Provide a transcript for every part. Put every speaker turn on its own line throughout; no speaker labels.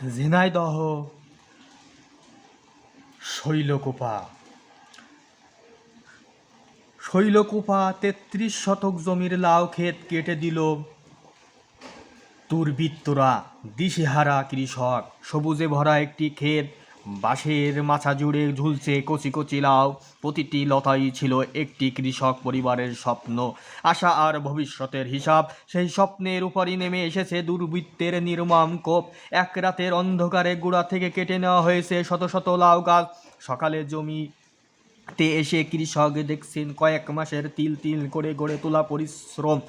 ঝিনাইদহ শৈলকুপা। শৈলকুপা ৩৩ শতক জমির লাউ ক্ষেত কেটে দিল দুর্বৃত্তরা। দিশেহারা কৃষক। সবুজে ভরা একটি ক্ষেত, বাঁশের মাচা জুড়ে ঝুলছে কচি কচি লাউ। প্রতিটি লতাই ছিল একটি কৃষক পরিবারের স্বপ্ন, আশা আর ভবিষ্যতের হিসাব। সেই স্বপ্নের উপরই নেমে এসেছে দুর্বৃত্তের নির্মম কোপ। এক রাতের অন্ধকারে গোড়া থেকে কেটে নেওয়া হয়েছে শত শত লাউ গাছ। সকালে জমিতে এসে কৃষক দেখছেন কয়েক মাসের তিল তিল করে গড়ে তোলা পরিশ্রম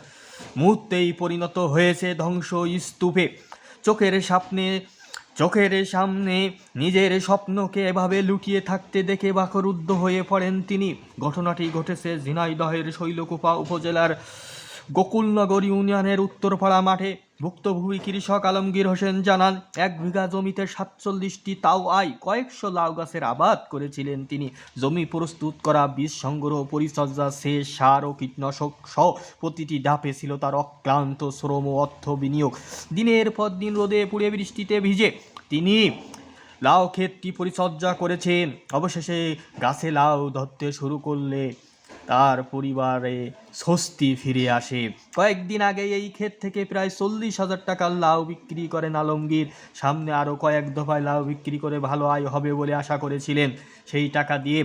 মুহূর্তেই পরিণত হয়েছে ধ্বংস স্তূপে। চোখের সামনে নিজের স্বপ্নকে এভাবে লুকিয়ে থাকতে দেখে বাকরুদ্ধ হয়ে পড়েন তিনি। ঘটনাটি ঘটেছে ঝিনাইদহের শৈলকুপা উপজেলার গোকুলনগর ইউনিয়নের উত্তরপাড়া মাঠে। ভুক্তভোগী কৃষক আলমগীর হোসেন জানান, ১ বিঘা জমিতে ৪৭টি তাও আয় কয়েকশো লাউ গাছের আবাদ করেছিলেন তিনি। জমি প্রস্তুত করা, বীজ সংগ্রহ, পরিচর্যা, সেচ, সার ও কীটনাশক সহ প্রতিটি ধাপে ছিল তার অক্লান্ত শ্রম ও অর্থ বিনিয়োগ। দিনের পর দিন রোদে পুড়ে বৃষ্টিতে ভিজে তিনি লাউ ক্ষেতটি পরিচর্যা করেছেন। অবশেষে গাছে লাউ ধরতে শুরু করলে তার পরিবারে স্বস্তি ফিরে আসে। কয়েকদিন আগে এই ক্ষেত থেকে প্রায় ৪০,০০০ টাকার লাউ বিক্রি করেন আলমগীর। সামনে আরও কয়েক দফায় লাউ বিক্রি করে ভালো আয় হবে বলে আশা করেছিলেন। সেই টাকা দিয়ে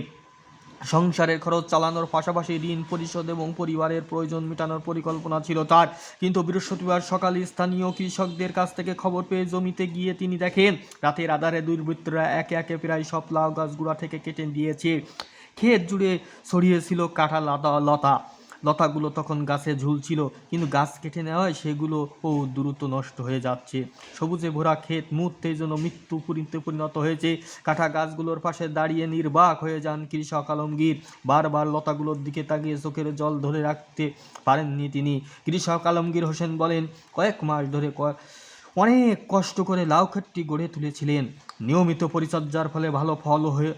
সংসারের খরচ চালানোর পাশাপাশি ঋণ পরিশোধ এবং পরিবারের প্রয়োজন মেটানোর পরিকল্পনা ছিল তার। কিন্তু বৃহস্পতিবার সকালে স্থানীয় কৃষকদের কাছ থেকে খবর পেয়ে জমিতে গিয়ে তিনি দেখেন রাতের আধারে দুর্বৃত্তরা একে একে প্রায় সব লাউ গাছগুলা থেকে কেটে দিয়েছে। ক্ষেত জুড়ে ছড়িয়েছিল কাটা লতাগুলো তখন গাছে ঝুলছিল, কিন্তু গাছ কেটে নেওয়ায় সেগুলোও দ্রুত নষ্ট হয়ে যাচ্ছে। সবুজে ভরা ক্ষেত মুহূর্তের জন্য মৃত্যু পরিণত হয়েছে। কাটা গাছগুলোর পাশে দাঁড়িয়ে নির্বাক হয়ে যান কৃষক আলমগীর। বারবার লতাগুলোর দিকে তাকিয়ে চোখের জল ধরে রাখতে পারেননি তিনি। কৃষক আলমগীর হোসেন বলেন, কয়েক মাস ধরে অনেক কষ্ট করে লাউ ক্ষেতটি গড়ে তুলেছিলেন। নিয়মিত পরিচর্যার ফলে ভালো ফল হয়ে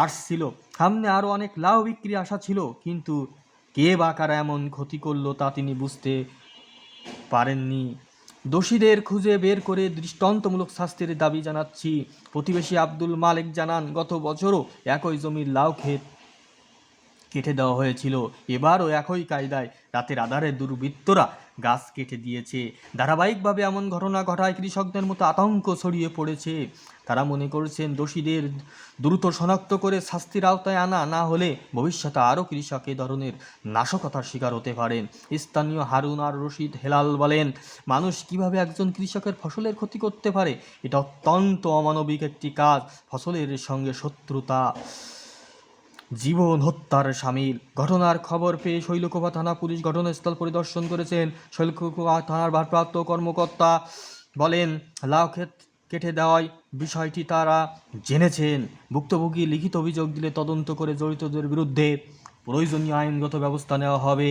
আসছিল। সামনে আরও অনেক লাউ বিক্রি আশা ছিল, কিন্তু কে বা কারা এমন ক্ষতি করলো তা তিনি বুঝতে পারেননি। দোষীদের খুঁজে বের করে দৃষ্টান্তমূলক শাস্তির দাবি জানাচ্ছি। প্রতিবেশী আব্দুল মালেক জানান, গত বছরও একই জমির লাউ ক্ষেত কেটে দেওয়া হয়েছিল। এবারও একই কায়দায় রাতের আধারে দুর্বৃত্তরা গাছ কেটে দিয়েছে। ধারাবাহিকভাবে এমন ঘটনা ঘটায় কৃষকদের মতো আতঙ্ক ছড়িয়ে পড়েছে। তারা মনে করছেন দোষীদের দ্রুত শনাক্ত করে শাস্তির আওতায় আনা না হলে ভবিষ্যতে আরও কৃষক এ ধরনের নাশকতার শিকার হতে পারেন। স্থানীয় হারুন আর রশিদ হেলাল বলেন, মানুষ কিভাবে একজন কৃষকের ফসলের ক্ষতি করতে পারে? এটা অত্যন্ত অমানবিক একটি কাজ। ফসলের সঙ্গে শত্রুতা জীবন হত্যার শামিল। ঘটনার খবর পেয়ে শৈলকুপা থানা পুলিশ ঘটনাস্থল পরিদর্শন করেছেন। শৈলকুপা থানার ভারপ্রাপ্ত কর্মকর্তা বলেন, লাউ ক্ষেত কেটে দেওয়ায় বিষয়টি তারা জেনেছেন। ভুক্তভোগী লিখিত অভিযোগ দিলে তদন্ত করে জড়িতদের বিরুদ্ধে প্রয়োজনীয় আইনগত ব্যবস্থা নেওয়া হবে।